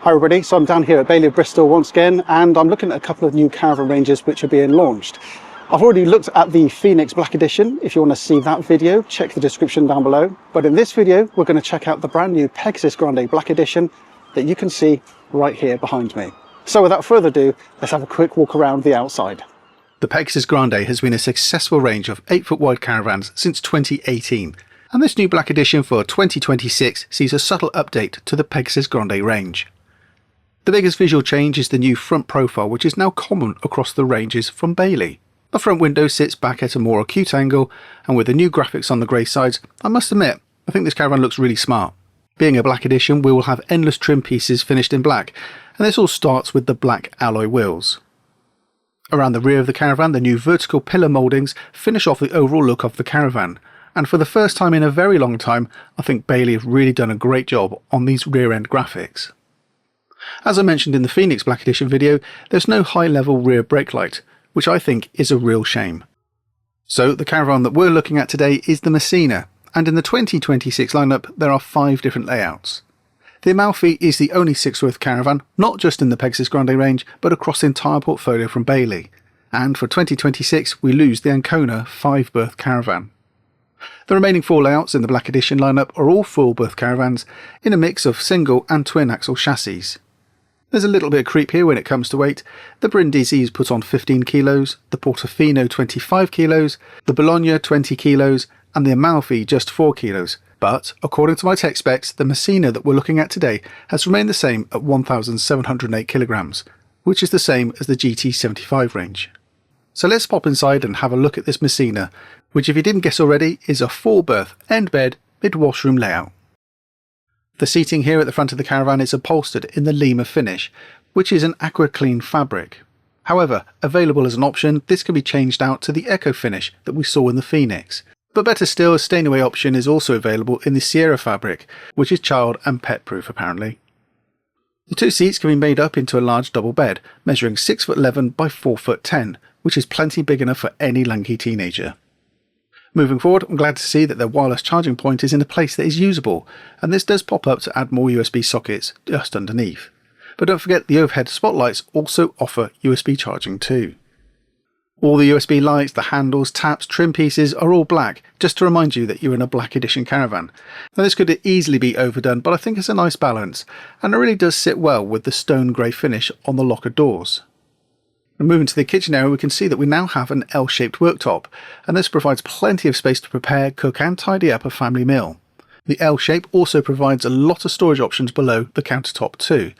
Hi everybody, so I'm down here at Bailey Bristol once again, and I'm looking at a couple of new caravan ranges which are being launched. I've already looked at the Phoenix Black Edition. If you want to see that video, check the description down below. But in this video, we're going to check out the brand new Pegasus Grande Black Edition that you can see right here behind me. So without further ado, let's have a quick walk around the outside. The Pegasus Grande has been a successful range of 8-foot wide caravans since 2018. And this new Black Edition for 2026 sees a subtle update to the Pegasus Grande range. The biggest visual change is the new front profile, which is now common across the ranges from Bailey. The front window sits back at a more acute angle, and with the new graphics on the grey sides, I must admit, I think this caravan looks really smart. Being a Black Edition, we will have endless trim pieces finished in black, and this all starts with the black alloy wheels. Around the rear of the caravan, the new vertical pillar mouldings finish off the overall look of the caravan, and for the first time in a very long time, I think Bailey have really done a great job on these rear end graphics. As I mentioned in the Phoenix Black Edition video, there's no high-level rear brake light, which I think is a real shame. So the caravan that we're looking at today is the Messina, and in the 2026 lineup there are 5 different layouts. The Amalfi is the only 6-berth caravan, not just in the Pegasus Grande range, but across the entire portfolio from Bailey. And for 2026 we lose the Ancona 5-berth caravan. The remaining 4 layouts in the Black Edition lineup are all full-berth caravans in a mix of single and twin axle chassis. There's a little bit of creep here when it comes to weight. The Brindisi is put on 15 kilos, the Portofino 25 kilos, the Bologna 20 kilos, and the Amalfi just 4 kilos. But, according to my tech specs, the Messina that we're looking at today has remained the same at 1,708 kilograms, which is the same as the GT75 range. So let's pop inside and have a look at this Messina, which if you didn't guess already is a 4-berth, end bed, mid-washroom layout. The seating here at the front of the caravan is upholstered in the Lima finish, which is an aqua clean fabric. However, available as an option, this can be changed out to the Eco finish that we saw in the Phoenix. But better still, a stain away option is also available in the Sierra fabric, which is child and pet proof apparently. The 2 seats can be made up into a large double bed, measuring 6'11" by 4'10", which is plenty big enough for any lanky teenager. Moving forward, I'm glad to see that the wireless charging point is in a place that is usable, and this does pop up to add more USB sockets just underneath. But don't forget the overhead spotlights also offer USB charging too. All the USB lights, the handles, taps, trim pieces are all black, just to remind you that you're in a Black Edition caravan. Now this could easily be overdone, but I think it's a nice balance, and it really does sit well with the stone grey finish on the locker doors. And moving to the kitchen area, we can see that we now have an L-shaped worktop, and this provides plenty of space to prepare, cook and tidy up a family meal. The L-shape also provides a lot of storage options below the countertop too.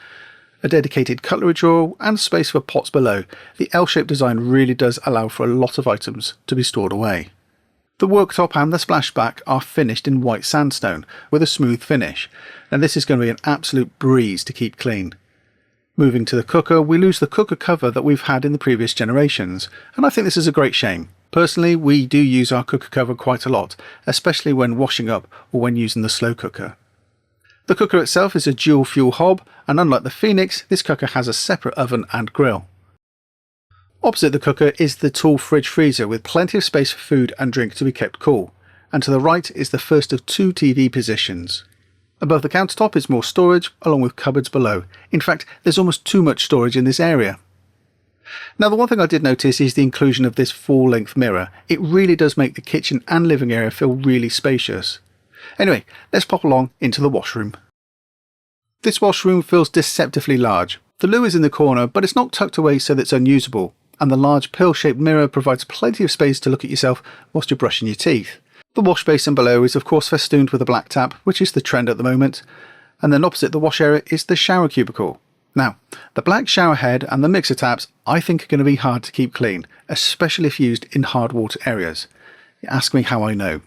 A dedicated cutlery drawer and space for pots below, the L-shaped design really does allow for a lot of items to be stored away. The worktop and the splashback are finished in white sandstone with a smooth finish, and this is going to be an absolute breeze to keep clean. Moving to the cooker, we lose the cooker cover that we've had in the previous generations, and I think this is a great shame. Personally, we do use our cooker cover quite a lot, especially when washing up or when using the slow cooker. The cooker itself is a dual fuel hob, and unlike the Phoenix, this cooker has a separate oven and grill. Opposite the cooker is the tall fridge freezer with plenty of space for food and drink to be kept cool, and to the right is the first of 2 TV positions. Above the countertop is more storage, along with cupboards below. In fact, there's almost too much storage in this area. Now the one thing I did notice is the inclusion of this full-length mirror. It really does make the kitchen and living area feel really spacious. Anyway, let's pop along into the washroom. This washroom feels deceptively large. The loo is in the corner, but it's not tucked away so that it's unusable, and the large pill-shaped mirror provides plenty of space to look at yourself whilst you're brushing your teeth. The wash basin below is of course festooned with a black tap, which is the trend at the moment, and then opposite the wash area is the shower cubicle. Now, the black shower head and the mixer taps I think are going to be hard to keep clean, especially if used in hard water areas. Ask me how I know.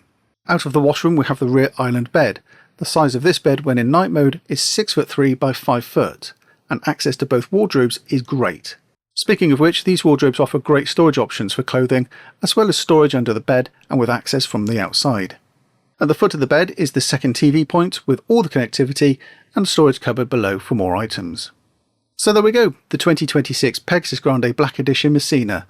Out of the washroom we have the rear island bed. The size of this bed when in night mode is 6'3" by 5 foot, and access to both wardrobes is great. Speaking of which, these wardrobes offer great storage options for clothing, as well as storage under the bed and with access from the outside. At the foot of the bed is the second TV point with all the connectivity and a storage cupboard below for more items. So there we go, the 2026 Pegasus Grande Black Edition Messina.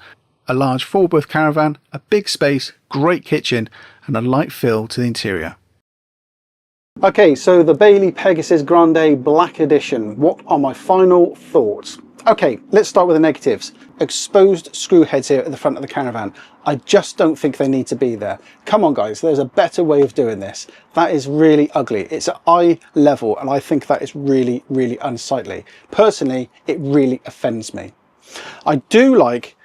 A large 4-berth caravan, a big space, great kitchen and a light feel to the interior. Okay, so the Bailey Pegasus Grande Black Edition. What are my final thoughts? Okay, let's start with the negatives. Exposed screw heads here at the front of the caravan. I just don't think they need to be there. Come on guys, there's a better way of doing this. That is really ugly. It's at eye level and I think that is really, really unsightly. Personally, it really offends me. I do like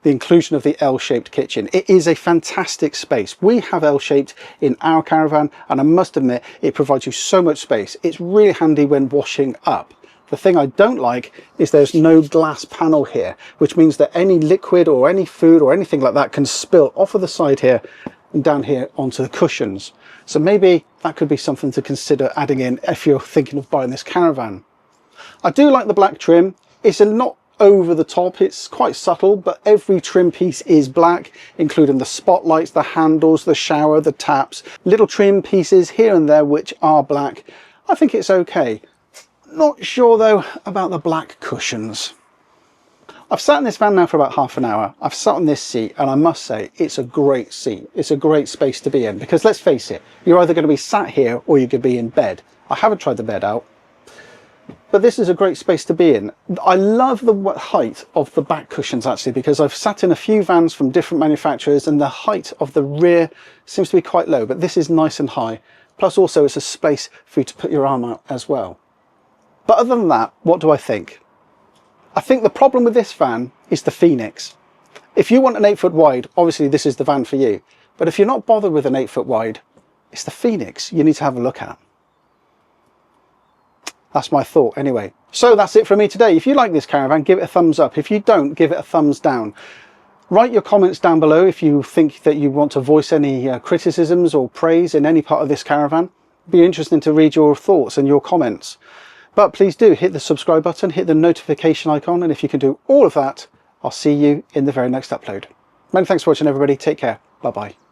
the inclusion of the L-shaped kitchen. It is a fantastic space. We have L-shaped in our caravan and I must admit it provides you so much space. It's really handy when washing up. The thing I don't like is there's no glass panel here, which means that any liquid or any food or anything like that can spill off of the side here and down here onto the cushions. So maybe that could be something to consider adding in if you're thinking of buying this caravan. I do like the black trim. It's not over the top, it's quite subtle, but every trim piece is black, including the spotlights, the handles, the shower, the taps, little trim pieces here and there which are black. I think it's okay. Not sure though about the black cushions. I've sat in this van now for about half an hour. I've sat on this seat and I must say it's a great seat. It's a great space to be in because let's face it, you're either going to be sat here or you could be in bed. I haven't tried the bed out, but this is a great space to be in. I love the height of the back cushions actually because I've sat in a few vans from different manufacturers and the height of the rear seems to be quite low, but this is nice and high. Plus also it's a space for you to put your arm out as well. But other than that, what do I think? I think the problem with this van is the Phoenix. If you want an 8 foot wide, obviously this is the van for you. But if you're not bothered with an 8 foot wide, it's the Phoenix you need to have a look at. That's my thought anyway. So that's it from me today. If you like this caravan, give it a thumbs up. If you don't, give it a thumbs down. Write your comments down below if you think that you want to voice any criticisms or praise in any part of this caravan. It'd be interesting to read your thoughts and your comments. But please do hit the subscribe button, hit the notification icon, and if you can do all of that, I'll see you in the very next upload. Many thanks for watching everybody. Take care. Bye bye.